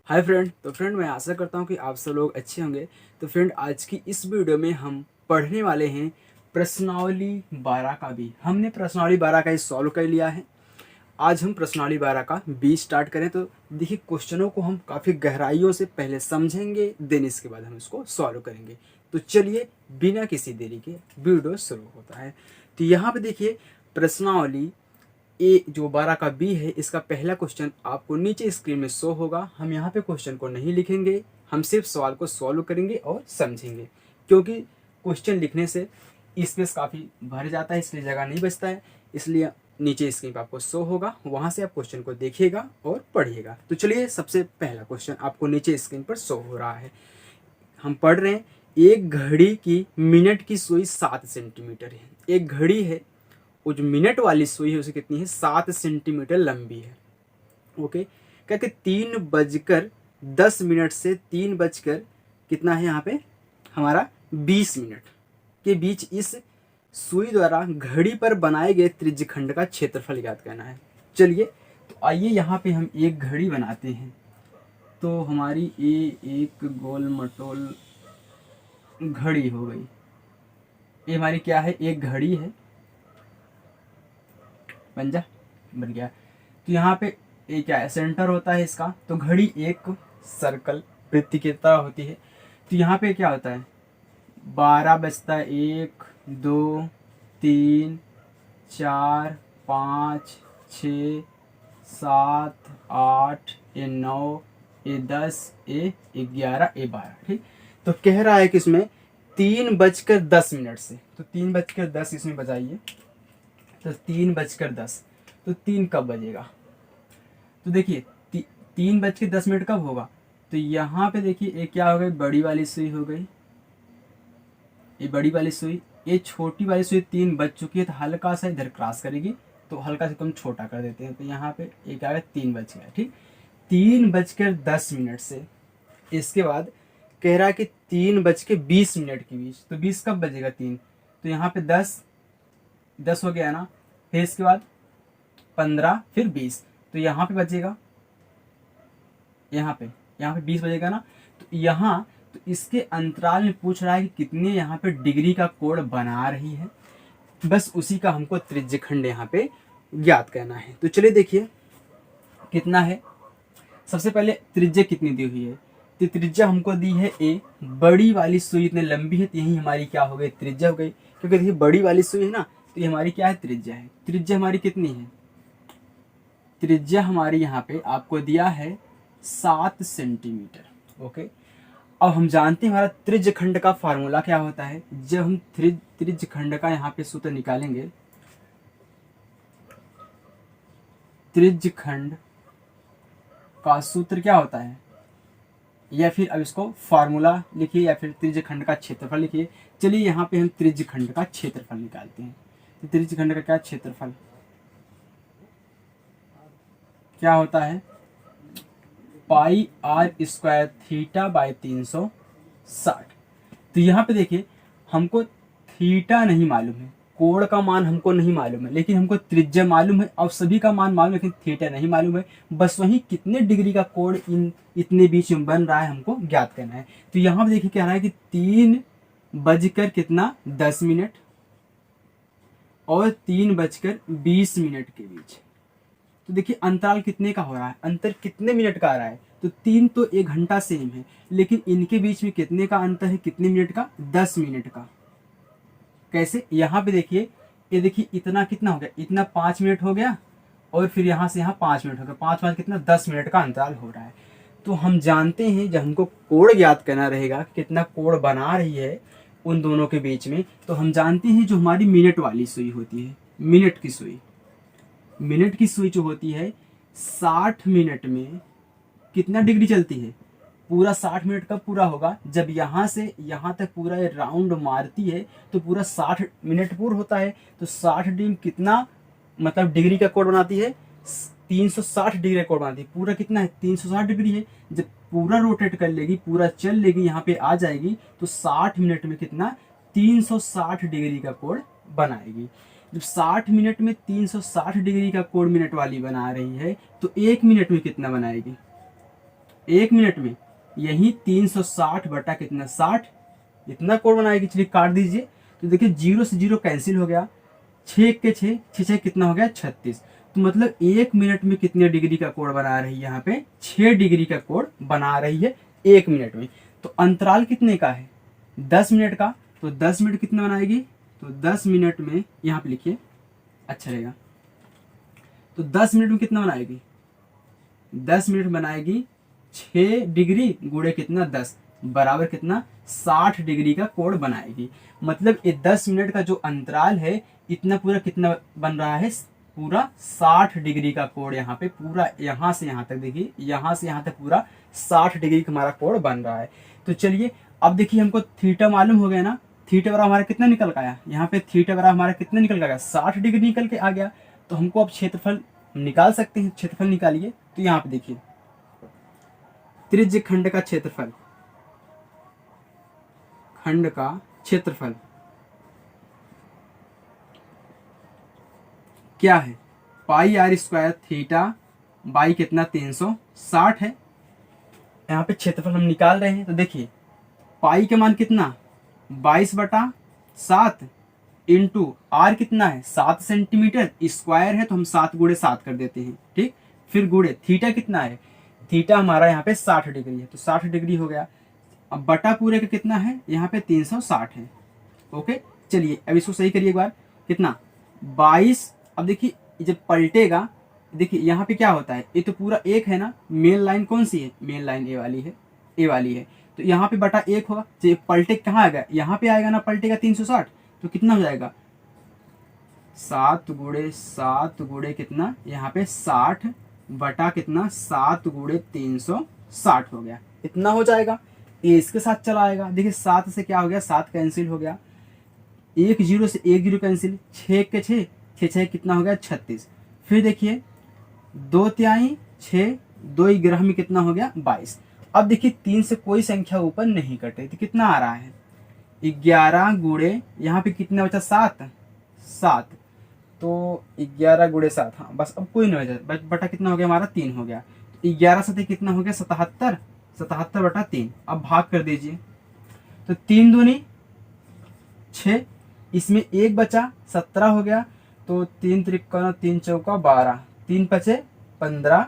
Hi friend. तो friend मैं आशा करता हूँ कि आप सब लोग अच्छे होंगे। तो फ्रेंड आज की इस वीडियो में हम पढ़ने वाले हैं प्रश्नावली 12 का बी। हमने प्रश्नावली 12 का ही सॉल्व कर लिया है। आज हम प्रश्नावली 12 का बी स्टार्ट करें। तो देखिए क्वेश्चनों को हम काफ़ी गहराइयों से पहले समझेंगे, देन इसके बाद हम इसको सॉल्व करेंगे। तो चलिए बिना किसी देरी के वीडियो शुरू होता है। तो यहाँ पे देखिए प्रश्नावली ए जो 12 का बी है, इसका पहला क्वेश्चन आपको नीचे स्क्रीन में शो होगा। हम यहाँ पे क्वेश्चन को नहीं लिखेंगे, हम सिर्फ सवाल को सॉल्व करेंगे और समझेंगे, क्योंकि क्वेश्चन लिखने से स्पेस काफ़ी भर जाता है, इसलिए जगह नहीं बचता है। इसलिए नीचे स्क्रीन पर आपको शो होगा, वहाँ से आप क्वेश्चन को देखिएगा और पढ़िएगा। तो चलिए सबसे पहला क्वेश्चन आपको नीचे स्क्रीन पर शो हो रहा है। हम पढ़ रहे हैं, एक घड़ी की मिनट की सुई 7 सेंटीमीटर है। एक घड़ी है, वो जो मिनट वाली सुई है उसे कितनी है, 7 सेंटीमीटर लंबी है। ओके, क्या कि 3:10 से 3 कितना है यहाँ पे हमारा 20 मिनट के बीच इस सुई द्वारा घड़ी पर बनाए गए त्रिज्यखंड का क्षेत्रफल ज्ञात करना है। चलिए तो आइए यहाँ पे हम एक घड़ी बनाते हैं। तो हमारी ये एक गोल मटोल घड़ी हो गई। ये हमारी क्या है, एक घड़ी है। बन गया। तो यहाँ पे ये क्या है, सेंटर होता है इसका। तो घड़ी एक सर्कल वृत्ति की तरह होती है। तो यहाँ पे क्या होता है, 12 बजता है, 1 2 3 4 5 6 7 8 ये 9 ये 10 ये 11 ये 12। ठीक, तो कह रहा है कि इसमें 3:10 से, तो 3:10 इसमें बजाइए। तो 3:10, तो 3 कब बजेगा, तो देखिए 3:10 कब होगा। तो यहाँ पे देखिए ये क्या हो गई, बड़ी वाली सुई हो गई, ये बड़ी वाली सुई। ये छोटी वाली सुई 3 बज चुकी है, तो हल्का सा इधर क्रॉस करेगी, तो हल्का से हम छोटा कर देते हैं। तो यहाँ पे ये क्या है, 3 बज गया। ठीक, 3:10 से इसके बाद कह रहा है कि 3:20 के बीच। तो 20 कब बजेगा, 3, तो यहाँ पे 10 हो गया ना। फिर इसके बाद 15 फिर 20, तो यहाँ पे बचेगा, यहाँ पे 20 बजेगा ना। तो यहाँ तो इसके अंतराल में पूछ रहा है कि कितने यहाँ पे डिग्री का कोण बना रही है। बस उसी का हमको त्रिज्यखंड यहाँ पे ज्ञात करना है। तो चलिए देखिए कितना है। सबसे पहले त्रिज्या कितनी दी हुई है, तो त्रिज्या हमको दी है ए। बड़ी वाली सुई इतनी लंबी है, तो यही हमारी क्या हो गई, त्रिज्या हो गई। क्योंकि देखिए बड़ी वाली सुई है ना, तो ये हमारी क्या है, त्रिज्या है। त्रिज्या हमारी कितनी है, त्रिज्या हमारी यहाँ पे आपको दिया है 7 सेंटीमीटर। ओके, अब हम जानते हैं हमारा त्रिज्यखंड का फार्मूला क्या होता है। जब हम त्रिज्यखंड का यहाँ पे सूत्र निकालेंगे, त्रिज्यखंड का सूत्र क्या होता है, या फिर अब इसको फार्मूला लिखिए या फिर त्रिज्यखंड का क्षेत्रफल लिखिए। चलिए यहाँ पे हम त्रिज्यखंड का क्षेत्रफल निकालते हैं। तो त्रिज्यखंड का क्या क्षेत्रफल क्या होता है, πr² थीटा बाय 360। तो यहाँ पे देखिए हमको थीटा नहीं मालूम है, कोण का मान हमको नहीं मालूम है, लेकिन हमको त्रिज्या मालूम है और सभी का मान मालूम है, लेकिन थीटा नहीं मालूम है। बस वही कितने डिग्री का कोण इन इतने बीच में बन रहा है हमको ज्ञात करना है। तो यहाँ पे देखिए कह रहा है कि 3:10 और 3:20 के बीच। तो देखिए अंतराल कितने का हो रहा है, अंतर कितने मिनट का आ रहा है। तो 3 तो 1 घंटा सेम है, लेकिन इनके बीच में कितने का अंतर है, कितने मिनट का, 10 मिनट का। कैसे, यहाँ पे देखिए, ये देखिए इतना कितना हो गया, इतना 5 मिनट हो गया, और फिर यहाँ से यहाँ 5 मिनट हो गया, 5 5 कितना, 10 मिनट का अंतराल हो रहा है। तो हम जानते हैं जब हमको कोण ज्ञात करना रहेगा, कितना कोण बना रही है उन दोनों के बीच में, तो हम जानते हैं जो हमारी मिनट वाली सुई होती है, मिनट की सुई जो होती है 60 मिनट में कितना डिग्री चलती है, पूरा 60 मिनट कब पूरा होगा, जब यहाँ से यहाँ तक पूरा ये राउंड मारती है, तो पूरा 60 मिनट पूरा होता है। तो 60 डिग्री कितना मतलब डिग्री का कोण बनाती है, 360 डिग्री का कोण बनाती है। पूरा कितना है, 360 डिग्री है। जब पूरा रोटेट कर लेगी, पूरा चल लेगी, यहाँ पे आ जाएगी, तो 60 मिनट में कितना, 360 डिग्री का कोण बनाएगी। जब 60 मिनट में 360 डिग्री का कोण मिनट वाली बना रही है, तो 1 मिनट में कितना बनाएगी, 1 मिनट में यही 360 बटा कितना 60 इतना कोण बनाएगी। चलिए काट दीजिए। तो देखिए 0 से 0 कैंसिल हो गया, 6 के 6 6 6 कितना हो गया 36। तो मतलब 1 मिनट में कितने डिग्री का कोण बना रही है, यहाँ पे 6 डिग्री का कोण बना रही है 1 मिनट में। तो अंतराल कितने का है 10 मिनट का। तो 10 मिनट कितना बनाएगी, तो 10 मिनट में यहाँ पे लिखिए अच्छा रहेगा। तो 10 मिनट में कितना बनाएगी, 10 मिनट बनाएगी 6 डिग्री गुणे कितना 10 बराबर कितना 60 डिग्री का कोण बनाएगी। मतलब ये 10 मिनट का जो अंतराल है इतना पूरा कितना बन रहा है, पूरा 60 डिग्री का कोण यहाँ पे पूरा यहाँ से यहाँ तक देखिए, यहाँ से यहाँ तक पूरा 60 डिग्री का हमारा कोण बन रहा है। तो चलिए अब देखिए हमको थीटा मालूम हो गया ना, थीटा बराबर हमारा कितना निकल के आया, यहाँ पे थीटा बराबर हमारा कितना निकल के आ गया 60 डिग्री निकल के आ गया। तो हमको अब क्षेत्रफल निकाल सकते हैं, क्षेत्रफल निकालिए। तो यहाँ पे देखिए त्रिज्य खंड का क्षेत्रफल, खंड का क्षेत्रफल क्या है, पाई आर स्क्वायर थीटा बाई कितना 360 है। यहाँ पे क्षेत्रफल हम निकाल रहे हैं। तो देखिए पाई का मान कितना 22/7 इंटू आर कितना है 7 सेंटीमीटर स्क्वायर है, तो हम 7 गुणे 7 कर देते हैं, ठीक। फिर गुणे थीटा कितना है, थीटा हमारा यहाँ पे 60 डिग्री है, तो 60 डिग्री हो गया। अब बटा पूरे का कितना है, यहाँ पे 360 है। ओके चलिए अब इसको सही करिए एक बार, कितना 22। अब देखिए जब पलटेगा, देखिए यहाँ पे क्या होता है, ये तो पूरा एक है ना, मेन लाइन कौन सी है, मेन लाइन ए वाली है, ए वाली है। तो यहाँ पे बटा 1 होगा, तो पलटे कहाँ आएगा, यहाँ पे आएगा ना, पलटेगा 360। तो कितना हो जाएगा 7 गुणे 7 गुणे कितना यहाँ पे 60 बटा कितना 7 गुणे 360 हो गया, इतना हो जाएगा। ये इसके साथ चला आएगा, देखिए 7 से क्या हो गया 7 कैंसिल हो गया, 1 0 से 1 0 कैंसिल, 6 के 6 6 6 कितना हो गया 36। फिर देखिए 2 तिहाई 6 2 ग्रह में कितना हो गया 22। अब देखिए 3 से कोई संख्या ऊपर नहीं कटे, तो कितना आ रहा है 11 गुणे यहाँ पे कितना बचा 7 तो 11 गुणे 7, हाँ बस अब कोई नहीं बचा, बटा कितना हो गया हमारा 3 हो गया। तो 11 से कितना हो गया 77 77 बटा 3। अब भाग कर दीजिए, तो 3 दूनी 6, इसमें 1 बचा 17 हो गया। तो 3 त्रिकोण 3 चौका 12, 3 पचे 15,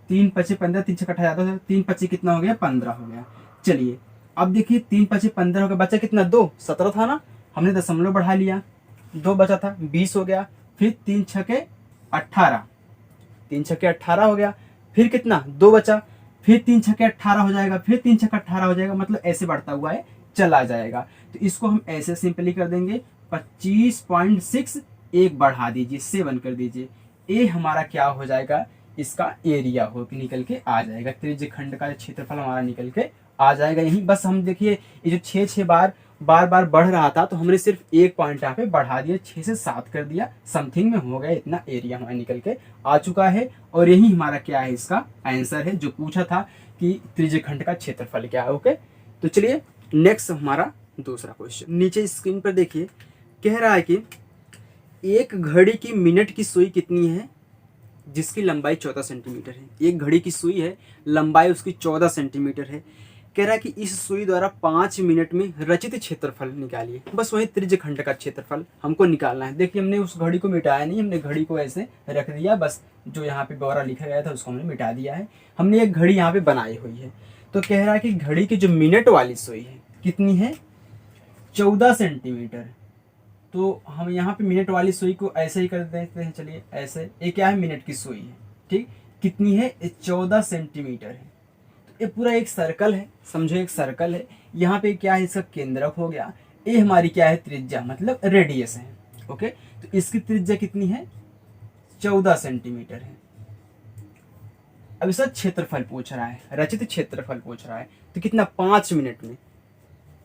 3 पचे 15, 3 छक्का 18, 3 पचे कितना हो गया 15 हो गया। चलिए अब देखिए 3 पचे 15 हो गया, बचा कितना 2, 17 था ना, हमने दशमलव बढ़ा लिया, 2 बचा था 20 हो गया। फिर 3 छक्के 18, 3 छक्के 18 हो गया। फिर कितना 2 बचा, फिर 3 छक्के 18 हो जाएगा, फिर 3 छक्का 18 हो जाएगा, मतलब ऐसे बढ़ता हुआ है चला जाएगा। तो इसको हम ऐसे सिंपली कर देंगे 25.6, एक बढ़ा दीजिए 7 कर दीजिए, ए हमारा क्या हो जाएगा, इसका एरिया हो निकल के आ जाएगा, त्रिज्य खंड का क्षेत्रफल हमारा निकल के आ जाएगा। यही बस हम देखिए ये जो 6 बार बढ़ रहा था, तो हमने सिर्फ एक पॉइंट यहाँ पे बढ़ा दिया, 6 से 7 कर दिया, समथिंग में हो गया, इतना एरिया हमारा निकल के आ चुका है। और यही हमारा क्या है, इसका आंसर है जो पूछा था कि त्रिज्य खंड का क्षेत्रफल क्या है। ओके तो चलिए नेक्स्ट हमारा दूसरा क्वेश्चन, नीचे स्क्रीन पर देखिए कह रहा है कि एक घड़ी की मिनट की सुई कितनी है जिसकी लंबाई 14 सेंटीमीटर है। एक घड़ी की सुई है, लंबाई उसकी 14 सेंटीमीटर है। कह रहा है कि इस सुई द्वारा 5 मिनट में रचित क्षेत्रफल निकालिए। बस वही त्रिज्य खंड का क्षेत्रफल हमको निकालना है। देखिए हमने उस घड़ी को मिटाया नहीं, हमने घड़ी को ऐसे रख दिया, बस जो यहाँ पे ब्यौरा लिखा गया था उसको हमने मिटा दिया है। हमने एक घड़ी यहाँ पे बनाई हुई है। तो कह रहा है कि घड़ी की जो मिनट वाली सुई है कितनी है 14 सेंटीमीटर। तो हम यहाँ पे मिनट वाली सुई को ऐसे ही कर देते हैं। चलिए ऐसे, ये क्या है मिनट की सुई है, ठीक, कितनी है 14 सेंटीमीटर है। तो ये पूरा एक सर्कल है, समझो एक सर्कल है। यहाँ पे क्या है, इसका केंद्रक हो गया, ये हमारी क्या है त्रिज्या, मतलब रेडियस है। ओके तो इसकी त्रिज्या कितनी है 14 सेंटीमीटर है। अब इसका क्षेत्रफल पूछ रहा है, रचित क्षेत्रफल पूछ रहा है। तो कितना 5 मिनट में,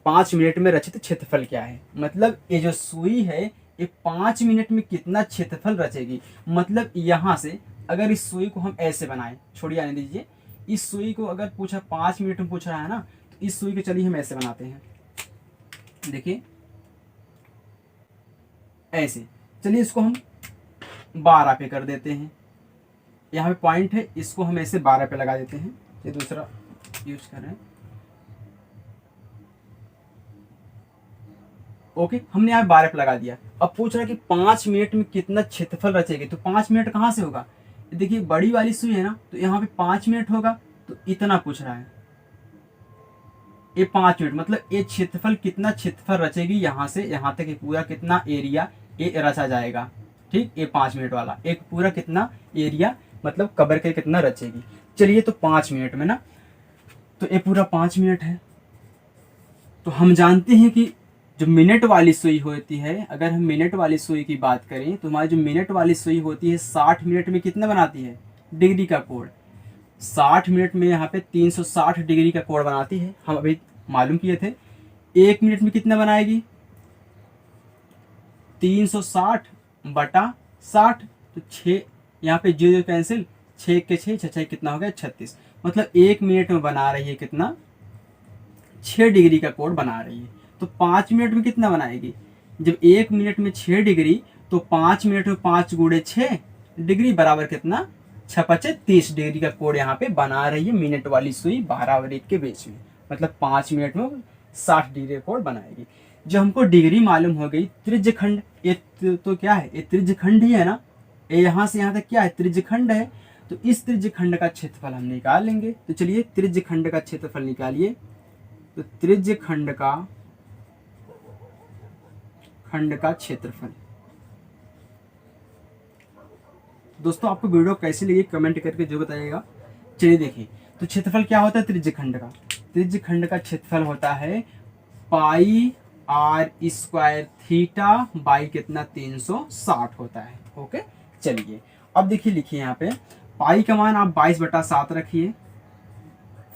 5 मिनट में रचित क्षेत्रफल क्या है, मतलब ये जो सुई है ये 5 मिनट में कितना क्षेत्रफल रचेगी। मतलब यहाँ से अगर इस सुई को हम ऐसे बनाए, छोड़िए आने दीजिए, इस सुई को अगर पूछा 5 मिनट में पूछ रहा है ना, तो इस सुई को चलिए हम ऐसे बनाते हैं। देखिए ऐसे, चलिए इसको हम 12 पे कर देते हैं। यहाँ पे पॉइंट है, इसको हम ऐसे 12 पे लगा देते हैं। ये दूसरा यूज कर रहे हैं। ओके, हमने यहाँ 12 पे लगा दिया। अब पूछ रहा है कि 5 मिनट में कितना क्षेत्रफल रचेगी, तो 5 मिनट कहाँ से होगा, देखिए बड़ी वाली सुई है ना, तो यहाँ पे 5 मिनट होगा, तो इतना पूछ रहा है। ये 5 मिनट मतलब ये क्षेत्रफल कितना क्षेत्रफल रचेगी यहाँ से यहाँ तक, ये पूरा कितना एरिया ये रचा जाएगा। ठीक, ये 5 मिनट वाला एक पूरा कितना एरिया मतलब कवर के कितना रचेगी। चलिए तो 5 मिनट में ना, तो ये पूरा 5 मिनट है। तो हम जानते हैं कि जो मिनट वाली सुई होती है, अगर हम मिनट वाली सुई की बात करें तो हमारी जो मिनट वाली सुई होती है 60 मिनट में कितना बनाती है, डिग्री का कोण। 60 मिनट में यहाँ पे 360 डिग्री का कोण बनाती है, हम अभी मालूम किए थे। 1 मिनट में कितना बनाएगी, 360 बटा 60, तो 6 यहाँ पे 0 कैंसिल, 6 के 6 6 कितना हो गया 36, मतलब 1 मिनट में बना रही है कितना, 6 डिग्री का कोण बना रही है। तो 5 मिनट में कितना बनाएगी, जब 1 मिनट में 6 डिग्री, तो 5 मिनट में 5 गुणे 6 डिग्री बराबर कितना, 6 5 30 डिग्री का कोण यहाँ पे बना रही है मिनट वाली सुई 12 और 1 के बीच में, मतलब 5 मिनट में 60 डिग्री का कोण बनाएगी। जो हमको डिग्री मालूम हो गई, त्रिज्यखंड, ये तो क्या है, ये त्रिज्यखंड ही है ना, ये यहाँ से यहाँ तक क्या है, त्रिज्यखंड है। तो इस त्रिज्यखंड का क्षेत्रफल हम निकाल लेंगे। तो चलिए त्रिज्यखंड का क्षेत्रफल निकालिए। तो त्रिज्यखंड का क्षेत्रफल, दोस्तों आपको वीडियो कैसी लगी कमेंट करके जो बताइएगा। चलिए देखिए, तो क्षेत्रफल क्या होता है त्रिज्यखंड का, त्रिज्यखंड का क्षेत्रफल होता है पाई आर स्क्वायर थीटा बाई कितना 360 होता है। ओके, चलिए अब देखिए, लिखिए यहाँ पे पाई का मान आप 22/7 रखिए,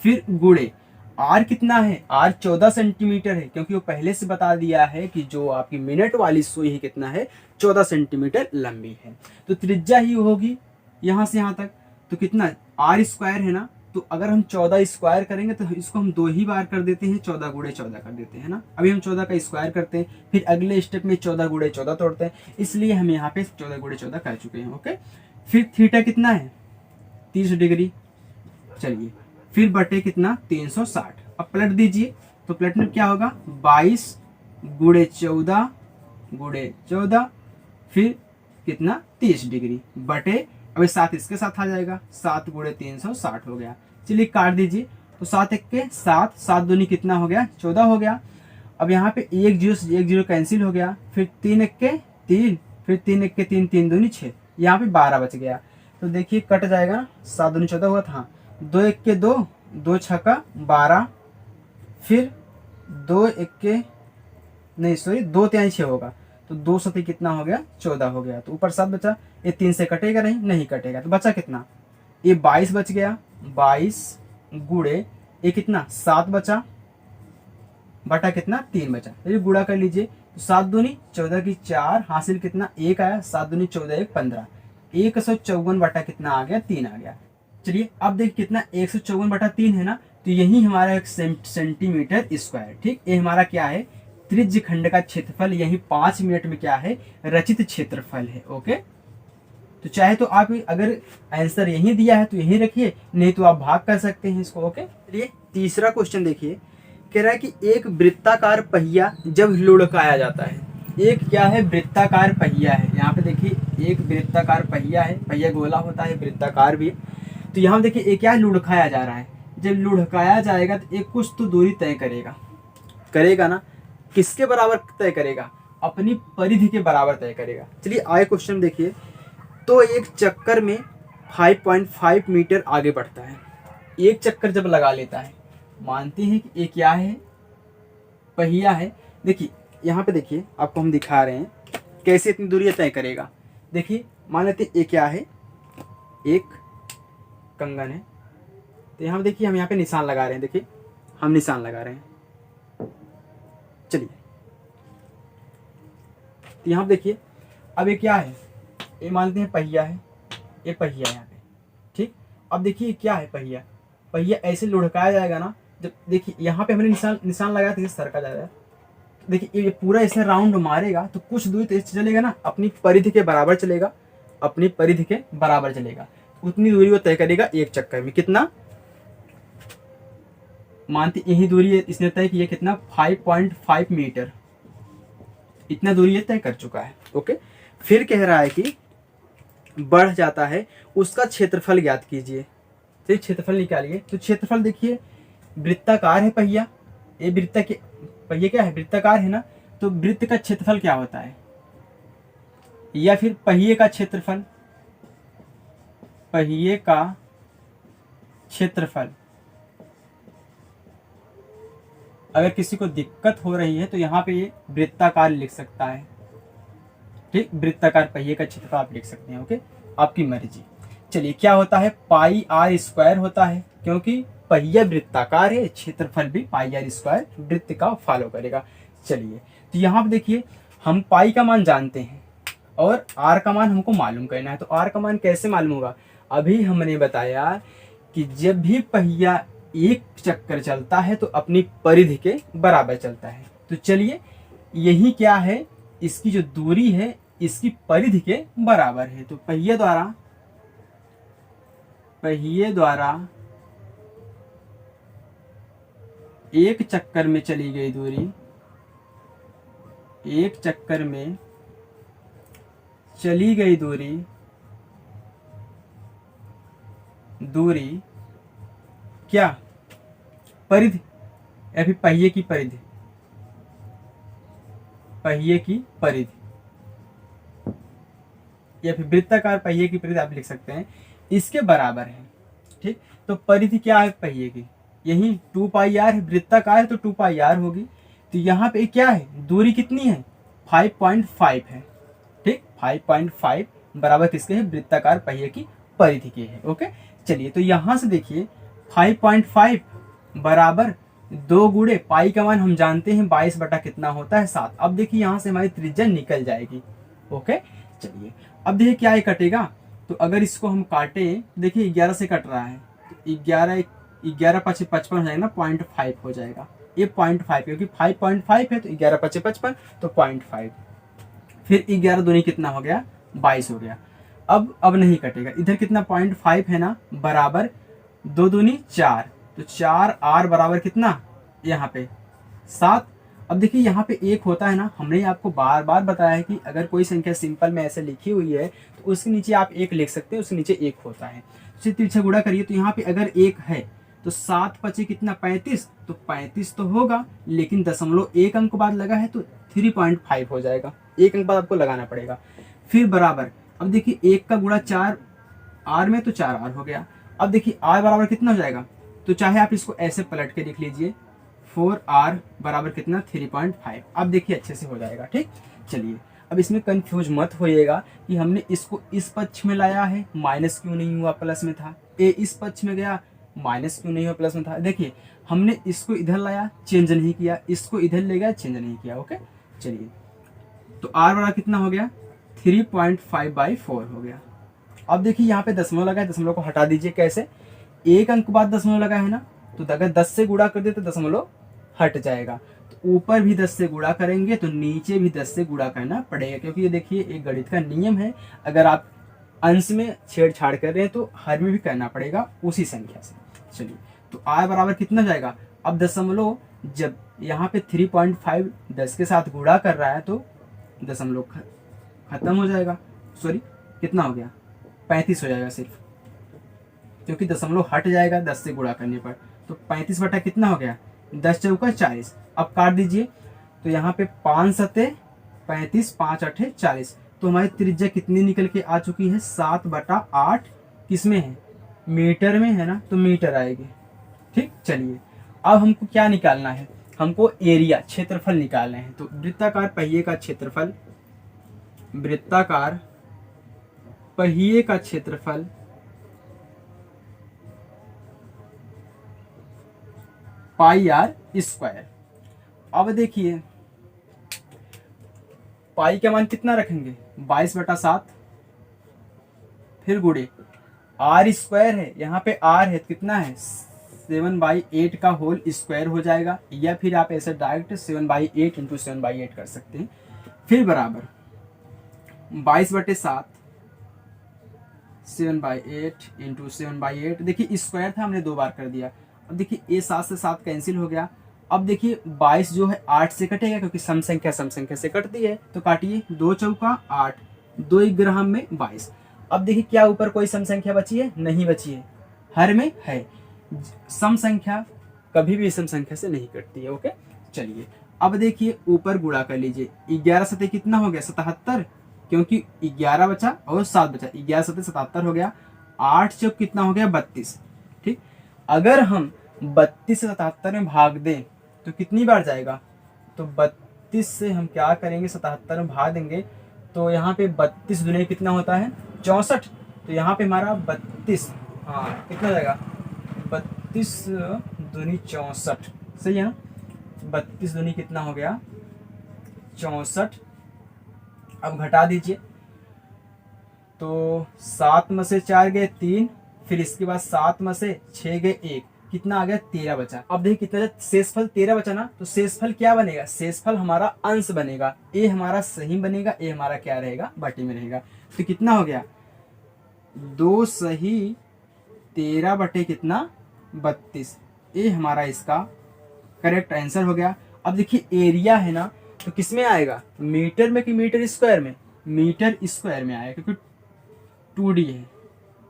फिर गुणे आर कितना है, आर 14 सेंटीमीटर है, क्योंकि वो पहले से बता दिया है कि जो आपकी मिनट वाली सुई है कितना है, 14 सेंटीमीटर लंबी है। तो त्रिज्या ही होगी यहाँ से यहाँ तक, तो कितना आर स्क्वायर है ना, तो अगर हम 14 स्क्वायर करेंगे तो इसको हम 2 ही बार कर देते हैं, 14 गुणे 14 कर देते हैं ना। अभी हम 14 का स्क्वायर करते हैं, फिर अगले स्टेप में 14 गुणे 14 तोड़ते हैं, इसलिए हम यहाँ पे 14 गुणे 14 कर चुके हैं। ओके, फिर थीटा कितना है 30 डिग्री, चलिए फिर बटे कितना 360। अब पलट दीजिए, तो पलटने में क्या होगा 22 गुणे 14 फिर कितना 30 डिग्री बटे, अभी 7 इसके साथ आ जाएगा, 7 गुणे 360 हो गया। चलिए काट दीजिए, तो 7 एक के 7, 7 दूनी कितना हो गया 14 हो गया। अब यहाँ पे 1 0 से 1 0 कैंसिल हो गया, फिर 3 एक के 3, फिर 3 एक के 3, 3 दूनी 6, यहाँ पे 12 बच गया। तो देखिए कट जाएगा ना, 7 दूनी 14 हुआ था, 2 एक के 2, 2 छक्का 12, फिर 2 एक के नहीं सॉरी 2 3 6 होगा, तो 2 सती कितना हो गया 14 हो गया। तो ऊपर 7 बचा, ये 3 से कटेगा नहीं कटेगा, तो बचा कितना, ये 22 बच गया, 22 गुणे ये कितना 7 बचा बटा कितना 3 बचा, ये गुणा कर लीजिए। तो 7 दूनी 14 की 4, हासिल कितना 1 आया, 7 दूनी 14 1 15, 154 बटा कितना आ गया 3 आ गया। चलिए अब देखिए कितना 154 बटा 3 है ना, तो यही हमारा एक सेंटीमीटर स्क्वायर। ठीक, ये हमारा क्या है त्रिज्यखंड का क्षेत्रफल, यही 5 मिनट में क्या है रचित क्षेत्रफल है। ओके, तो चाहे तो आप अगर आंसर यही दिया है तो यही रखिए, नहीं तो आप भाग कर सकते हैं इसको। ओके, चलिए तीसरा क्वेश्चन देखिए, कह रहा है कि एक वृत्ताकार पहिया जब लुढ़काया जाता है, एक क्या है वृत्ताकार पहिया है, यहाँ पे देखिए एक वृत्ताकार पहिया है, पहिया गोला होता है वृत्ताकार भी, तो यहाँ देखिए एक क्या लुढ़काया जा रहा है। जब लुढ़काया जाएगा तो एक कुछ तो दूरी तय करेगा ना, किसके बराबर तय करेगा, अपनी परिधि के बराबर तय करेगा। चलिए आगे क्वेश्चन देखिए, तो एक चक्कर में 5.5 मीटर आगे बढ़ता है, एक चक्कर जब लगा लेता है, मानते हैं कि ये क्या है पहिया है। देखिए यहाँ पे देखिए आपको हम दिखा रहे हैं कैसे इतनी दूरी तय करेगा। देखिए मान लेते ये क्या है, एक कंगन है, तो यहाँ देखिए हम यहाँ पे निशान लगा रहे हैं, देखिए हम निशान लगा रहे हैं। चलिए तो यहाँ देखिए अब ये क्या है, ये मानते हैं पहिया है, ये पहिया है यहाँ पे। ठीक, अब देखिए क्या है पहिया, पहिया ऐसे लुढ़काया जाएगा ना, जब देखिए यहाँ पे हमने निशान लगाया था, सरका जा रहा है, देखिए ये पूरा ऐसे राउंड मारेगा तो कुछ दूरी तो चलेगा ना, अपनी परिधि के बराबर चलेगा, अपनी परिधि के बराबर चलेगा, उतनी दूरी वो तय करेगा एक चक्कर में। कितना मानते यही दूरी है, इसने तय किया कितना 5.5 मीटर, इतना दूरी ये तय कर चुका है। ओके, फिर कह रहा है कि बढ़ जाता है, उसका क्षेत्रफल ज्ञात कीजिए। तो क्षेत्रफल निकालिए। तो क्षेत्रफल देखिए, वृत्ताकार है पहिया, ये वृत्त के पहिए क्या है, वृत्ताकार है ना, तो वृत्त का क्षेत्रफल क्या होता है, या फिर पहिए का क्षेत्रफल, पहिए का क्षेत्रफल। अगर किसी को दिक्कत हो रही है तो यहाँ पे ये वृत्ताकार लिख सकता है, ठीक, वृत्ताकार पहिए का क्षेत्रफल आप लिख सकते हैं। ओके, आपकी मर्जी। चलिए, क्या होता है, पाई आर स्क्वायर होता है, क्योंकि पहिया वृत्ताकार है, क्षेत्रफल भी पाई आर स्क्वायर वृत्त का फॉलो करेगा। चलिए, तो यहाँ पे देखिए, हम पाई का मान जानते हैं और आर का मान हमको मालूम करना है। तो आर का मान कैसे मालूम होगा, अभी हमने बताया कि जब भी पहिया एक चक्कर चलता है तो अपनी परिधि के बराबर चलता है। तो चलिए, यही क्या है, इसकी जो दूरी है इसकी परिधि के बराबर है। तो पहिए द्वारा एक चक्कर में चली गई दूरी, एक चक्कर में चली गई दूरी क्या, परिधि, या फिर पहिए की परिधि, पहिए की परिधि, या फिर वृत्ताकार पहिए की परिधि आप लिख सकते हैं, इसके बराबर है। ठीक, तो परिधि क्या है पहिए की, यही 2 पाई आर है, वृत्ताकार है तो 2 पाई आर होगी। तो यहाँ पे क्या है, दूरी कितनी है, 5.5 है। ठीक, 5.5 बराबर किसके है, वृत्ताकार पहिए की परिधि के है। ओके, चलिए, तो यहाँ से देखिए 5.5 बराबर 2 गुणे पाई का मान हम जानते हैं 22 बटा कितना होता है, 7। अब देखिए यहाँ से हमारी त्रिज्या निकल जाएगी। ओके, चलिए, अब देखिए क्या ये कटेगा, तो अगर इसको हम काटे, देखिए 11 से कट रहा है, तो 11 पचे 55 हो जाएगा ना, 0.5 हो जाएगा, ये 0.5, क्योंकि 5.5 है तो 11 पचे 55 तो 0.5, फिर 11 दूनी कितना हो गया, 22 हो गया। अब नहीं कटेगा, इधर कितना 0.5 है ना, बराबर 2 दूनी 4, तो 4 आर बराबर कितना, यहाँ पे 7। अब देखिए यहाँ पे एक होता है ना, हमने आपको बार बार बताया है कि अगर कोई संख्या सिंपल में ऐसे लिखी हुई है तो उसके नीचे आप एक लिख सकते हैं, उसके नीचे एक होता है। तो तिरछा गुणा करिए, तो यहाँ पे अगर एक है तो 7 पचे कितना 35, तो 35 तो होगा, लेकिन दशमलव एक अंक बाद लगा है तो 3.5 हो जाएगा, एक अंक बाद आपको लगाना पड़ेगा। फिर बराबर, अब देखिए एक का गुणा 4 आर में तो 4 आर हो गया। अब देखिए आर बराबर कितना हो जाएगा, तो चाहे आप इसको ऐसे पलट के लिख लीजिए, 4r बराबर कितना 3.5। अब देखिए अच्छे से हो जाएगा। ठीक, चलिए, अब इसमें कंफ्यूज मत होइएगा कि हमने इसको इस पक्ष में लाया है, माइनस क्यों नहीं हुआ, प्लस में था, ए इस पक्ष में गया, माइनस क्यों नहीं हुआ, प्लस में था। देखिए हमने इसको इधर लाया, चेंज नहीं किया, इसको इधर ले गया, चेंज नहीं किया। ओके, चलिए, तो r बराबर कितना हो गया, 3.5/4 हो गया। अब देखिए यहाँ पे दशमलव लगा है, दशमलव को हटा दीजिए। कैसे, एक अंक बाद दशमलव लगा है ना, तो अगर 10 से गुणा कर दे तो दशमलव हट जाएगा, तो ऊपर भी 10 से गुणा करेंगे तो नीचे भी 10 से गुणा करना पड़ेगा, क्योंकि ये देखिए एक गणित का नियम है, अगर आप अंश में छेड़छाड़ कर रहे हैं तो हर में भी करना पड़ेगा उसी संख्या से। चलिए, तो r बराबर कितना जाएगा, अब दशमलव जब यहाँ पे 3.5 10 के साथ गुणा कर रहा है तो दशमलव खत्म हो जाएगा, सॉरी कितना हो गया, 35 हो जाएगा सिर्फ, क्योंकि दशमलव हट जाएगा 10 से गुणा करने पर। तो 35 बटा कितना हो गया, 10 चौका 40। अब काट दीजिए, तो यहाँ पे 5 सते 35, 5 अठे 40, तो हमारी त्रिज्या कितनी निकल के आ चुकी है, 7/8। किसमें है, मीटर में है ना, तो मीटर आएगी। ठीक, चलिए, अब हमको क्या निकालना है, हमको एरिया, क्षेत्रफल निकालना है। तो वृत्ताकार पहिए का क्षेत्रफल, वृत्ताकार पहिए का क्षेत्रफल पाई आर स्क्वायर। अब देखिए पाई का मान कितना रखेंगे, 22/7, फिर गुणे आर स्क्वायर है, यहाँ पे आर है कितना है 7/8 का होल स्क्वायर हो जाएगा, या फिर आप ऐसे डायरेक्ट 7/8 इंटू 7/8 कर सकते हैं। फिर बराबर 22/7, 7/8 इंटू 7/8, देखिए स्क्वायर था हमने 2 बार कर दिया, अब देखिए ये 7 से 7 कैंसिल हो गया। अब देखिए 22 जो है 8 से कटेगा, क्योंकि सम संख्या से कटती है, तो काटिए 2 चौका 8, 2 ग्राम में 22। अब देखिए क्या ऊपर कोई सम संख्या बची है? नहीं बची है, हर में है। सम संख्या कभी भी सम संख्या से नहीं कटती है। ओके, चलिए अब देखिए ऊपर गुणा कर लीजिए। 11 सतह कितना हो गया? 77, क्योंकि 11 बचा और 7 बचा, 11 सतह 77 हो गया। 8 चौक कितना हो गया? 32। ठीक, अगर हम 32 से 77 में भाग दें तो कितनी बार जाएगा? तो 32 से हम क्या करेंगे? 77 में भाग देंगे तो यहाँ पे 32 दुनी कितना होता है? 64। तो यहाँ पे हमारा 32, हाँ कितना जाएगा? 32 दूनी 64, सही है ना? 32 दूनी कितना हो गया? 64। अब घटा दीजिए, तो 7 में से 4 गए 3, फिर इसके बाद 7 में से 6 गए 1, कितना आ गया? 13 बचा। अब देखिए कितना शेषफल 13 बचा ना, तो शेषफल क्या बनेगा? शेषफल हमारा अंश बनेगा, ए हमारा सही बनेगा, ए हमारा क्या रहेगा? बाटी में रहेगा। तो कितना हो गया? 2 सही 13 बटे कितना? 32। ये हमारा इसका करेक्ट आंसर हो गया। अब देखिए एरिया है ना, तो किस में आएगा? मीटर में कि मीटर स्क्वायर में? मीटर स्क्वायर में आएगा, क्योंकि 2D है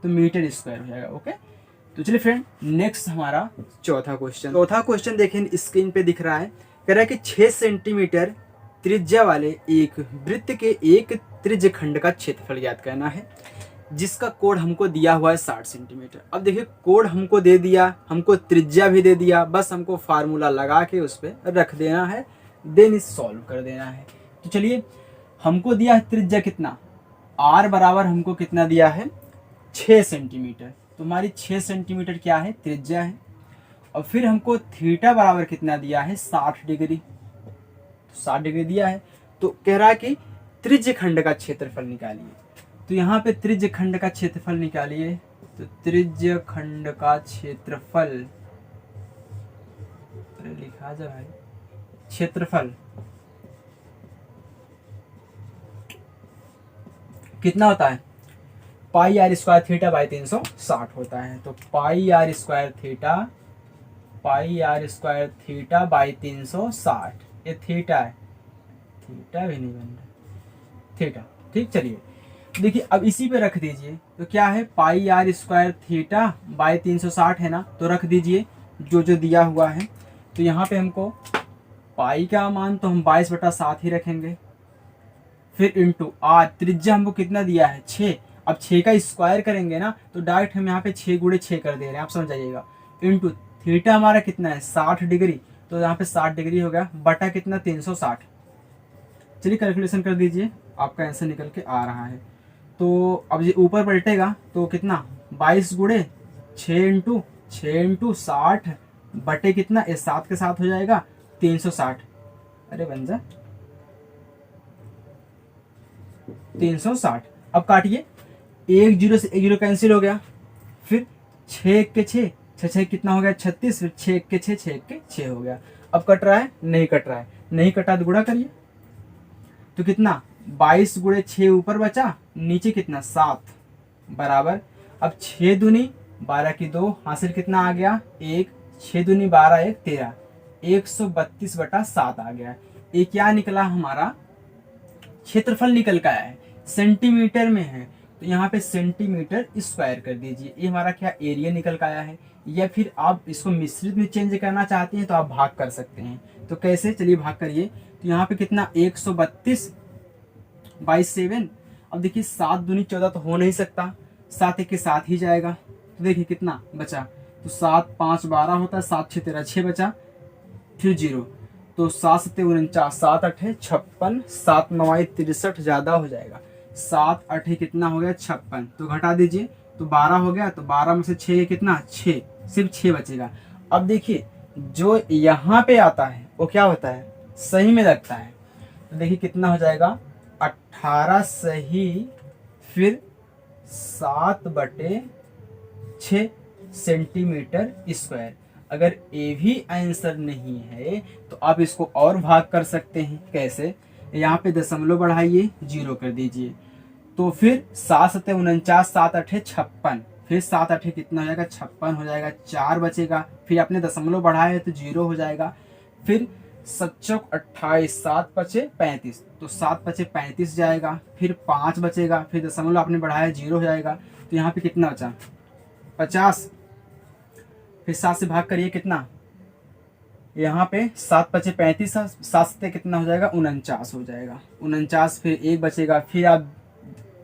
तो मीटर स्क्वायर हो जाएगा। ओके, तो चलिए फ्रेंड नेक्स्ट हमारा चौथा क्वेश्चन देखें, स्क्रीन पे दिख रहा है। कह रहा है कि 6 सेंटीमीटर त्रिज्या वाले एक वृत्त के एक त्रिज्य खंड का क्षेत्रफल ज्ञात करना है, जिसका कोण हमको दिया हुआ है 60 सेंटीमीटर। अब देखिए कोण हमको दे दिया, हमको त्रिज्या भी दे दिया, बस हमको फार्मूला लगा के उस पर रख देना है, देन इस सॉल्व कर देना है। तो चलिए हमको दिया है त्रिज्या कितना? r बराबर हमको कितना दिया है? 6 सेंटीमीटर। तो हमारी 6 सेंटीमीटर क्या है? त्रिज्या है। और फिर हमको थीटा बराबर कितना दिया है? 60 डिग्री। तो 60 डिग्री दिया है, तो कह रहा है कि त्रिज्य खंड का क्षेत्रफल निकालिए। तो यहाँ पे त्रिज्य खंड का क्षेत्रफल निकालिए। तो त्रिज्य खंड का क्षेत्रफल, अरे लिखा जा भाई, क्षेत्रफल कितना होता है? पाई आर स्क्वायर थीटा बाई 360 होता है। तो पाई आर स्क्वायर थीटा बाई 360, ये थीटा है, थीटा भी नहीं बन रहा, थीटा। ठीक, चलिए देखिए अब इसी पे रख दीजिए। तो क्या है? पाई आर स्क्वायर थीटा बाई 360 है ना, तो रख दीजिए जो जो दिया हुआ है। तो यहाँ पे हमको पाई का मान तो हम 22/7 ही रखेंगे, फिर इंटू आर, त्रिज्या हमको कितना दिया है? 6। अब 6 का स्क्वायर करेंगे ना, तो डायरेक्ट हम यहाँ पे 6 गुणे 6 कर दे रहे हैं, आप समझ जाइएगा। इंटू थीटा हमारा कितना है? 60 डिग्री, तो यहाँ पे 60 डिग्री हो गया, बटा कितना? 360। चलिए कैलकुलेशन कर दीजिए, आपका आंसर निकल के आ रहा है। तो अब ये ऊपर पलटेगा तो कितना? 22 गुणे 6 इंटू 60 बटे कितना? ये 7 के साथ हो जाएगा 360, अरे बन जा 360। अब काटिए, 1 0 से 1 0 कैंसिल हो गया, फिर 6 1 के 6, 6 कितना हो गया? 36, फिर 6 1 के 6, 6 1 के 6 हो गया। अब कट रहा है? नहीं कट रहा है, नहीं कटा तो गुणा करिए। तो कितना? 22 गुणे 6 ऊपर बचा, नीचे कितना? 7 बराबर। अब 6 दूनी 12 की 2, हासिल कितना आ गया? 1, 6 दूनी 12 1 13, 132/7 आ गया। ये क्या निकला? हमारा क्षेत्रफल निकल का आया है, सेंटीमीटर में है, तो यहाँ पे सेंटीमीटर स्क्वायर कर दीजिए। ये हमारा क्या? एरिया निकल का आया है। या फिर आप इसको मिश्रित में चेंज करना चाहते हैं तो आप भाग कर सकते हैं। तो कैसे? चलिए भाग करिए। तो यहाँ पे कितना? 132/7। अब देखिए 7 दूनी 14 तो हो नहीं सकता, 7 1 के साथ ही जाएगा। तो देखिए कितना बचा? तो 7 5 12 होता है, 7 6 13, 6 बचा, फिर 0। तो 7 7 49, 7 8 56, 7 9 63 ज़्यादा हो जाएगा, 7 8 कितना हो गया? 56। तो घटा दीजिए, तो 12 हो गया, तो 12 में से 6 कितना? 6, सिर्फ 6 बचेगा। अब देखिए जो यहाँ पे आता है वो क्या होता है? सही में लगता है। तो देखिए कितना हो जाएगा? 18 सही, फिर 7/6 सेंटीमीटर स्क्वायर। अगर ये भी आंसर नहीं है तो आप इसको और भाग कर सकते हैं। कैसे? यहाँ पे दशमलव बढ़ाइए, 0 कर दीजिए। तो फिर 7 7 49, 7 8 56, फिर 7 8 कितना हो जाएगा 56 हो जाएगा, 4 बचेगा, फिर आपने दशमलव बढ़ाया है तो 0 हो जाएगा, फिर 7 चौक 28, 7 बचे 35, तो 7 बचे 35 जाएगा, फिर 5 बचेगा, फिर दशमलव आपने बढ़ाया 0 हो जाएगा, तो यहाँ पे कितना बचा 50, फिर 7 से भाग करिए कितना, यहाँ पे 7 बचे 35, 7 से कितना हो जाएगा 49 हो जाएगा, 49, फिर 1 बचेगा, फिर आप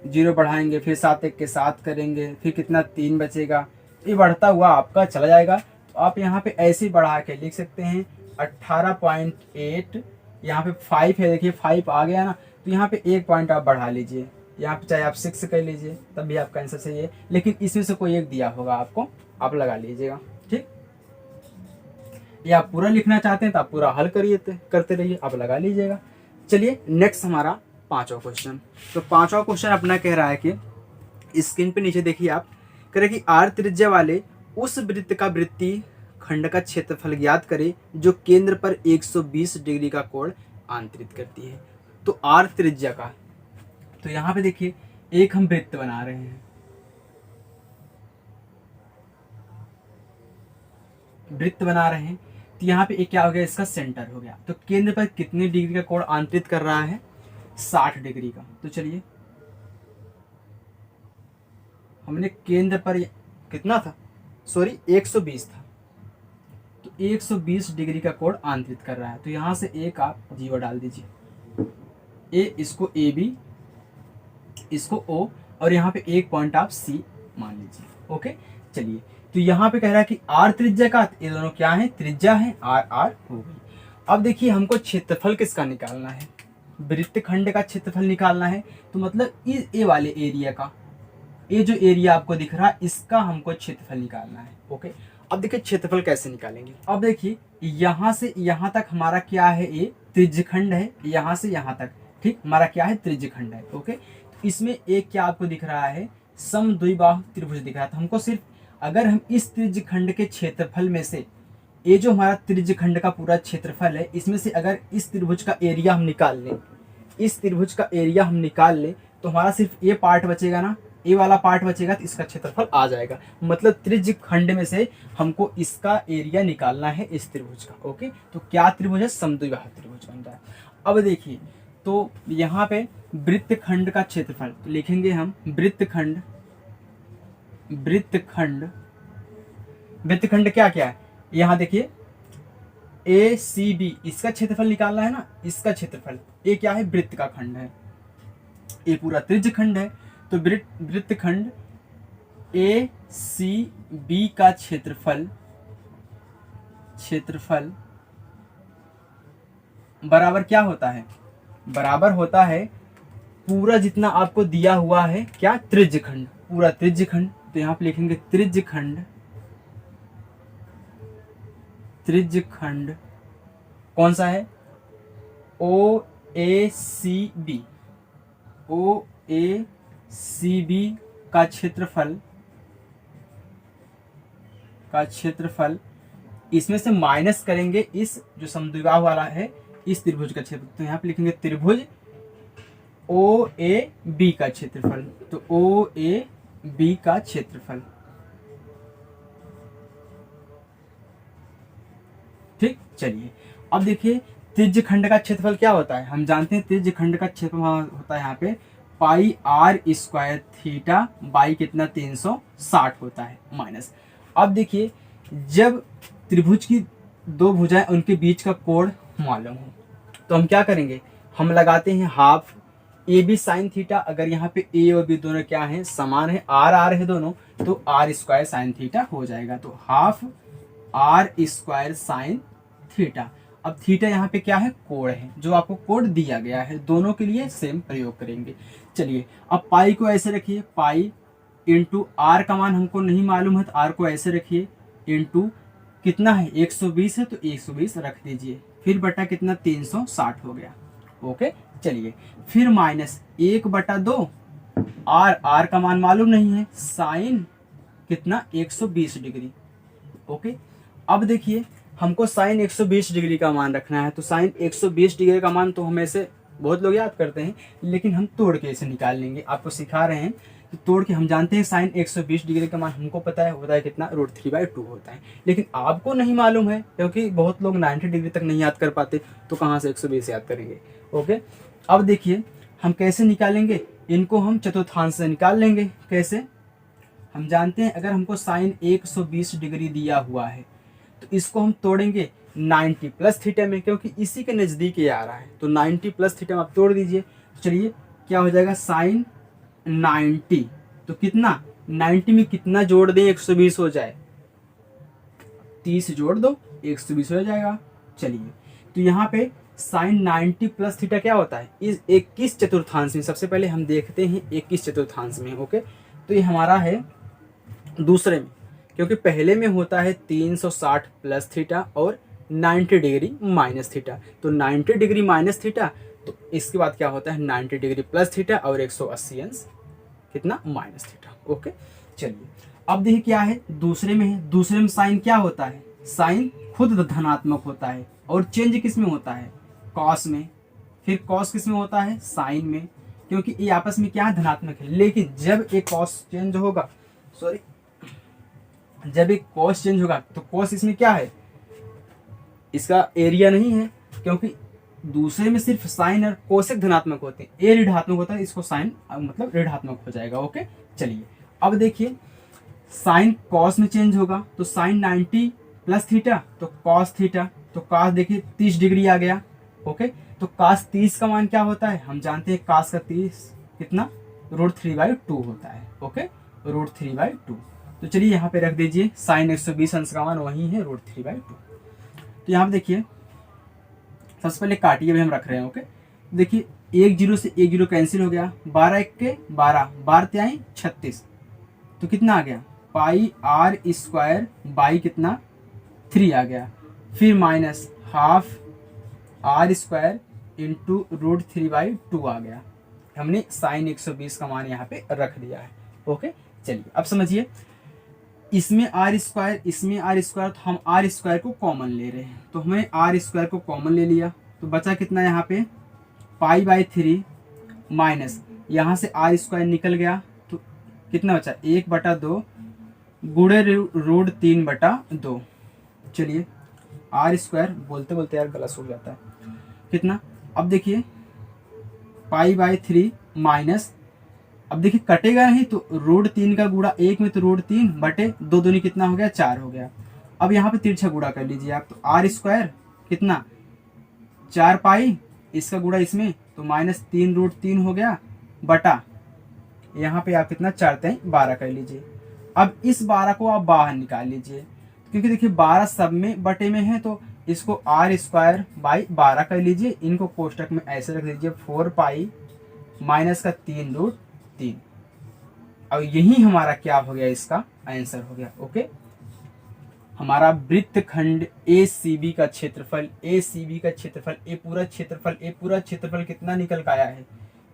0 बढ़ाएंगे, फिर 7 1 के 7 करेंगे, फिर कितना 3 बचेगा, ये बढ़ता हुआ आपका चला जाएगा। तो आप यहाँ पे ऐसे ही बढ़ा के लिख सकते हैं 18.8, यहाँ पे 5 है, देखिए 5 आ गया ना, तो यहाँ पे 1 पॉइंट आप बढ़ा लीजिए, यहाँ पे चाहे आप 6 कर लीजिए तब भी आपका आंसर सही है, लेकिन इसमें से कोई एक दिया होगा आपको, आप लगा लीजिएगा। ठीक, या आप पूरा लिखना चाहते हैं तो आप पूरा हल करिए, करते रहिए, आप लगा लीजिएगा। चलिए नेक्स्ट हमारा 5वां क्वेश्चन। तो 5वां क्वेश्चन अपना कह रहा है कि स्क्रीन पे नीचे देखिए आप, कह रहे कि r त्रिज्या वाले उस वृत्त का वृत्तीय खंड का क्षेत्रफल ज्ञात करे जो केंद्र पर 120 डिग्री का कोण आंतरित करती है। तो r त्रिज्या का, तो यहाँ पे देखिए एक हम वृत्त बना रहे हैं, वृत्त बना रहे हैं, तो यहाँ पे एक क्या हो गया, इसका सेंटर हो गया। तो केंद्र पर कितने डिग्री का कोण आंतरित कर रहा है, 60 डिग्री का। तो चलिए हमने केंद्र पर कितना था, सॉरी 120 था, तो 120 डिग्री का कोण आंतरित कर रहा है। तो यहाँ से एक आप 0 डाल दीजिए, ए इसको ए बी, इसको ओ, और यहाँ पे एक पॉइंट आप सी मान लीजिए। ओके, चलिए तो यहाँ पे कह रहा है कि आर त्रिज्या का, ये दोनों क्या है, त्रिज्या है, आर आर हो गई। अब देखिए हमको क्षेत्रफल किसका निकालना है, वृत्त खंड का क्षेत्रफल निकालना है। तो मतलब इस ए वाले एरिया का, ये जो एरिया आपको दिख रहा है इसका हमको क्षेत्रफल निकालना है। ओके, अब देखिए क्षेत्रफल कैसे निकालेंगे। अब देखिए यहाँ से यहाँ तक हमारा क्या है, ये त्रिज्यखंड है, यहाँ से यहाँ तक, ठीक, हमारा क्या है, त्रिज्यखंड है। ओके, इसमें एक क्या आपको दिख रहा है, समद्विबाहु त्रिभुज दिख रहा है। तो हमको सिर्फ अगर हम इस त्रिज्यखंड के क्षेत्रफल में से, ये जो हमारा त्रिज्यखंड का पूरा क्षेत्रफल है, इसमें से अगर इस त्रिभुज का एरिया हम निकाल लें, इस त्रिभुज का एरिया हम निकाल लें, तो हमारा सिर्फ ये पार्ट बचेगा ना, ये वाला पार्ट बचेगा, तो इसका क्षेत्रफल आ जाएगा। मतलब त्रिज्यखंड में से हमको इसका एरिया निकालना है इस त्रिभुज का। ओके, तो क्या त्रिभुज है, समद्विबाहु त्रिभुज बन रहा है। अब देखिए तो यहाँ पे वृत्तखंड का क्षेत्रफल, तो लिखेंगे हम वृत्तखंड, वृत्तखंड, वृत्तखंड क्या क्या है, यहाँ देखिए ए सी बी, इसका क्षेत्रफल निकालना है ना, इसका क्षेत्रफल, ये क्या है, वृत्त का खंड है, ये पूरा त्रिज्यखंड है। तो वृत्तखंड ए सी बी का क्षेत्रफल, क्षेत्रफल बराबर क्या होता है, बराबर होता है पूरा जितना आपको दिया हुआ है, क्या, त्रिज्यखंड, पूरा त्रिज्यखंड। तो यहाँ पे लिखेंगे त्रिज्यखंड, त्रिज्यखंड कौन सा है, ओ ए सी बी, ओ ए सी बी का क्षेत्रफल, का क्षेत्रफल, इसमें से माइनस करेंगे इस जो समद्विबाहु वाला है, इस त्रिभुज का क्षेत्रफल। तो यहाँ पे लिखेंगे त्रिभुज ओ ए बी का क्षेत्रफल, तो ओ ए बी का क्षेत्रफल। ठीक, चलिए अब देखिए त्रिज्यखंड का क्षेत्रफल क्या होता है, हम जानते हैं त्रिज्यखंड का क्षेत्रफल होता है यहाँ पे पाई आर स्क्वायर थीटा बाई कितना 360 होता है माइनस। अब देखिए जब त्रिभुज की दो भुजाएं उनके बीच का कोण मालूम हो तो हम क्या करेंगे, हम लगाते हैं half A B sine theta. अगर यहाँ पे ए और बी दोनों क्या है, समान है, आर आर है दोनों, तो आर स्क्वायर साइन थीटा हो जाएगा। तो half R square sine theta. अब थीटा यहाँ पे क्या है, कोण है, जो आपको कोण दिया गया है, दोनों के लिए सेम प्रयोग करेंगे। चलिए अब पाई को ऐसे रखिए, पाई इंटू आर का मान हमको नहीं मालूम है, तो आर को ऐसे रखिए, इंटू कितना है 120 है, तो 120 रख दीजिए, फिर बटा कितना 360 हो गया। ओके, चलिए फिर माइनस 1/2 आर, आर का मान मालूम नहीं है, साइन कितना 120 डिग्री। ओके, अब देखिए हमको साइन 120 डिग्री का मान रखना है, तो साइन 120 डिग्री का मान तो हम ऐसे बहुत लोग याद करते हैं, लेकिन हम तोड़ के इसे निकाल लेंगे। आपको सिखा रहे हैं तो तोड़ के हम जानते हैं साइन 120 डिग्री का मान हमको पता है होता है कितना, √3/2 होता है। लेकिन आपको नहीं मालूम है क्योंकि बहुत लोग 90 डिग्री तक नहीं याद कर पाते, तो कहाँ से 120 याद करेंगे। ओके, अब देखिए हम कैसे निकालेंगे, इनको हम चतुर्थांश से निकाल लेंगे। कैसे, हम जानते हैं अगर हमको साइन 120 डिग्री दिया हुआ है तो इसको हम तोड़ेंगे 90 प्लस थीटा में, क्योंकि इसी के नज़दीक ये आ रहा है, तो 90 प्लस थीटा में आप तोड़ दीजिए। तो चलिए क्या हो जाएगा, साइन 90, तो कितना 90 में कितना जोड़ दें 120 हो जाए, 30 जोड़ दो 120 हो जाएगा। चलिए तो यहाँ पे साइन 90 प्लस थीटा क्या होता है, इस 21 चतुर्थांश में। सबसे पहले हम देखते हैं 21 चतुर्थांश में। ओके, तो ये हमारा है दूसरे में, क्योंकि पहले में होता है 360 प्लस थीटा और 90 डिग्री माइनस थीटा, तो 90 डिग्री माइनस थीटा, तो इसके बाद क्या होता है 90 डिग्री प्लस थीटा और 180 अंश कितना माइनस थीटा। ओके, चलिए अब देखिए क्या है, दूसरे में है। दूसरे में साइन क्या होता है, साइन खुद धनात्मक होता है और चेंज किस में होता है, कॉस में। फिर कॉस किस में होता है, साइन में, क्योंकि ये आपस में क्या है, धनात्मक है। लेकिन जब एक कॉस चेंज होगा, सॉरी, जब एक कॉस चेंज होगा तो कॉस इसमें क्या है, इसका एरिया नहीं है, क्योंकि दूसरे में सिर्फ साइन और कोसेक धनात्मक होते हैं, ए ऋणात्मक होता है, इसको साइन मतलब ऋणात्मक हो जाएगा। ओके, चलिए अब देखिए साइन कॉस में चेंज होगा, तो साइन 90 प्लस थीटा तो कॉस थीटा, तो कॉस देखिए 30 डिग्री आ गया। ओके, तो कॉस 30 का मान क्या होता है, हम जानते हैं कॉस का 30 कितना, √3/2 होता है। ओके, √3/2, तो चलिए यहाँ पे रख दीजिए साइन 120 अंश का मान वही है √3/2। तो यहाँ पे देखिए सबसे पहले काटिए, अभी हम रख रहे हैं। ओके, देखिए 1 0 से 1 0 कैंसिल हो गया, 12 1 के 12, 12 त्याई 36, तो कितना आ गया, पाई आर स्क्वायर बाई कितना 3 आ गया। फिर minus half R square into √3/2 आ गया। हमने साइन 120 का मान यहाँ पे रख दिया है। ओके, चलिए अब समझिए, इसमें आर स्क्वायर इसमें आर स्क्वायर, तो हम आर स्क्वायर को कॉमन ले रहे हैं, तो हमने आर स्क्वायर को कॉमन ले लिया, तो बचा कितना यहाँ पे पाई/3 माइनस यहाँ से आर स्क्वायर निकल गया, तो कितना बचा 1/2 गुणे √3/2। चलिए आर स्क्वायर बोलते बोलते यार गला सूख जाता है, कितना, अब देखिए पाई/3 माइनस, अब देखिए कटेगा नहीं तो √3 का गुणा 1 में, तो √3 बटे 2 दूनी कितना हो गया 4 हो गया। अब यहाँ पे तिरछा गुणा कर लीजिए आप, तो आर स्क्वायर कितना 4 पाई, इसका गुणा इसमें तो -3 √3 हो गया, बटा यहाँ पे आप कितना 4 3 12 कर लीजिए। अब इस 12 को आप बाहर निकाल लीजिए, क्योंकि देखिए 12 सब में बटे में है, तो इसको आर स्क्वायर बाई 12 कर लीजिए, इनको कोष्टक में ऐसे रख दीजिए 4 पाई माइनस का 3 √3। अब यही हमारा क्या हो गया, इसका आंसर हो गया। ओके, हमारा वृत्तखंड ACB का क्षेत्रफल, ACB का क्षेत्रफल, ए पूरा क्षेत्रफल कितना निकल का आया है,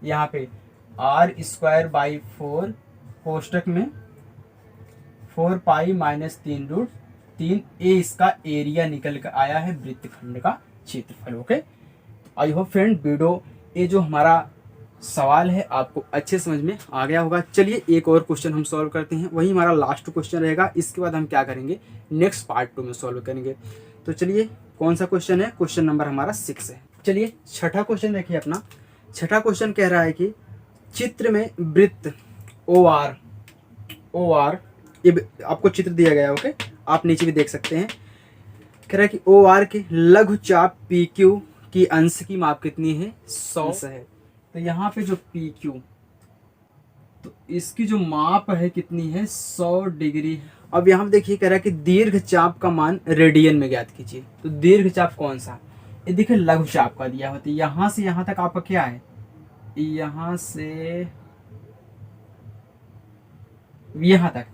यहाँ पे आर स्क्वायर बाई 4 कोष्टक में 4 पाई माइनस 3 √3, ए इसका एरिया निकल कर आया है वृत्तखंड का क्षेत्रफल। Okay, I hope friend video ये जो हमारा सवाल है आपको अच्छे समझ में आ गया होगा। चलिए एक और क्वेश्चन हम सॉल्व करते हैं, वही हमारा लास्ट क्वेश्चन रहेगा, इसके बाद हम क्या करेंगे नेक्स्ट पार्ट 2 में सॉल्व करेंगे। तो चलिए कौन सा क्वेश्चन है, क्वेश्चन नंबर हमारा 6 है। चलिए छठा क्वेश्चन देखिए अपना, छठा क्वेश्चन कह रहा है कि चित्र में वृत्त ओ आर, ये आपको चित्र दिया गया है। ओके, आप नीचे भी देख सकते हैं, कह रहा है कि OR के लघु चाप PQ की अंश की माप कितनी है, 100 है। तो यहाँ पे जो PQ, तो इसकी जो माप है कितनी है 100 डिग्री। अब यहाँ पे देखिए कह रहा है कि दीर्घ चाप का मान रेडियन में ज्ञात कीजिए। तो दीर्घ चाप कौन सा, ये देखिए लघु चाप का दिया होता है, यहाँ से यहाँ तक आपका क्या है, यहाँ से यहाँ तक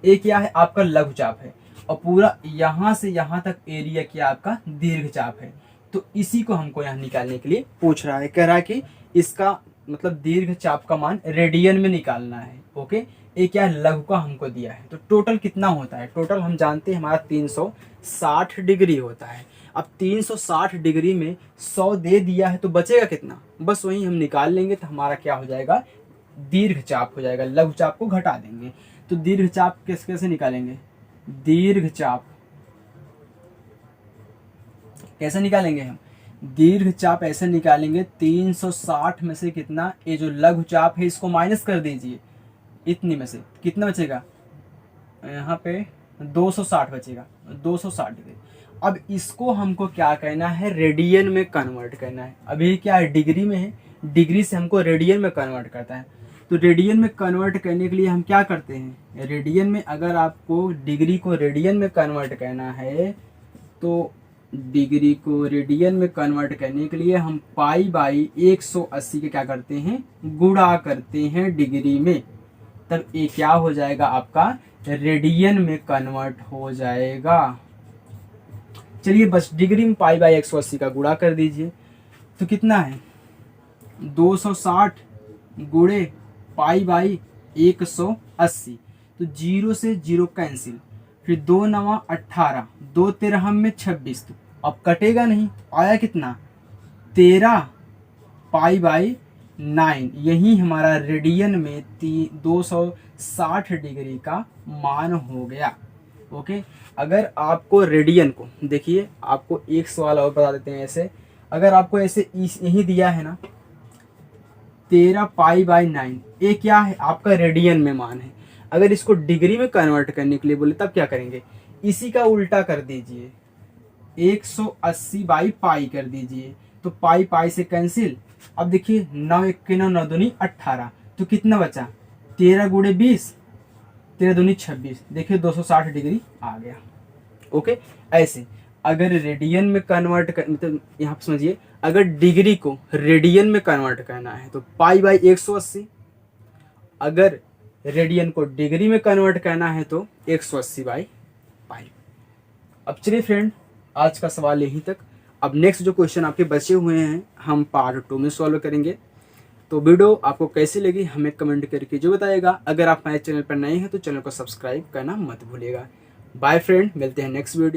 ये क्या है आपका लघु चाप है, और पूरा यहाँ से यहाँ तक एरिया क्या आपका दीर्घ चाप है। तो इसी को हमको यहाँ निकालने के लिए पूछ रहा है, कह रहा है कि इसका मतलब दीर्घ चाप का मान रेडियन में निकालना है। ओके, ये क्या लघु का हमको दिया है, तो टोटल कितना होता है, टोटल हम जानते हैं हमारा 360 डिग्री होता है। अब 360 डिग्री में 100 दे दिया है, तो बचेगा कितना, बस वही हम निकाल लेंगे, तो हमारा क्या हो जाएगा दीर्घ चाप हो जाएगा, लघु चाप को घटा देंगे। तो दीर्घ चाप कैसे निकालेंगे, दीर्घ चाप कैसे निकालेंगे हम, दीर्घ चाप ऐसे निकालेंगे 360 में से कितना, ये जो लघु चाप है इसको माइनस कर दीजिए, इतनी में से कितना बचेगा, यहाँ पे 260 बचेगा, 260 डिग्री। अब इसको हमको क्या करना है, रेडियन में कन्वर्ट करना है। अभी क्या है, डिग्री में है, डिग्री से हमको रेडियन में कन्वर्ट करता है। तो रेडियन में कन्वर्ट करने के लिए हम क्या करते हैं, रेडियन में अगर आपको डिग्री को रेडियन में कन्वर्ट करना है तो डिग्री को रेडियन में कन्वर्ट करने के लिए हम पाई बाई 180 के क्या करते हैं, गुणा करते हैं डिग्री में, तब ये क्या हो जाएगा, आपका रेडियन में कन्वर्ट हो जाएगा। चलिए बस डिग्री में पाई बाई 180 का गुणा कर दीजिए, तो कितना है 260 गुणे पाई बाई 180, तो 0 से 0 कैंसिल, फिर 2 9 18, 2 13 में 26, तो अब कटेगा नहीं, आया कितना 13 पाई बाई 9, यही हमारा रेडियन में 260 डिग्री का मान हो गया। ओके, अगर आपको रेडियन को देखिए, आपको एक सवाल और बता देते हैं ऐसे, अगर आपको ऐसे यही दिया है ना 13 पाई बाई 9, ये क्या है, आपका रेडियन में मान है। अगर इसको डिग्री में कन्वर्ट करने के लिए बोले तब क्या करेंगे, इसी का उल्टा कर दीजिए, 180 बाई पाई कर दीजिए, तो पाई पाई से कैंसिल। अब देखिए 9 1 9 9 दूनी 18, तो कितना बचा 13 गुणे 20, 13 दूनी 26, देखिए 260 डिग्री आ गया। ओके, ऐसे अगर रेडियन में कन्वर्ट कर, मतलब यहाँ पे समझिए, अगर डिग्री को रेडियन में कन्वर्ट करना है तो पाई बाई 180, अगर रेडियन को डिग्री में कन्वर्ट करना है तो 180 बाई पाई। अब चलिए फ्रेंड, आज का सवाल यहीं तक। अब नेक्स्ट जो क्वेश्चन आपके बचे हुए हैं हम पार्ट 2 में सॉल्व करेंगे। तो वीडियो आपको कैसी लगी हमें कमेंट करके जो बताइएगा। अगर आप हमारे चैनल पर नए हैं तो चैनल को सब्सक्राइब करना मत भूलिएगा। बाय फ्रेंड, मिलते हैं नेक्स्ट वीडियो।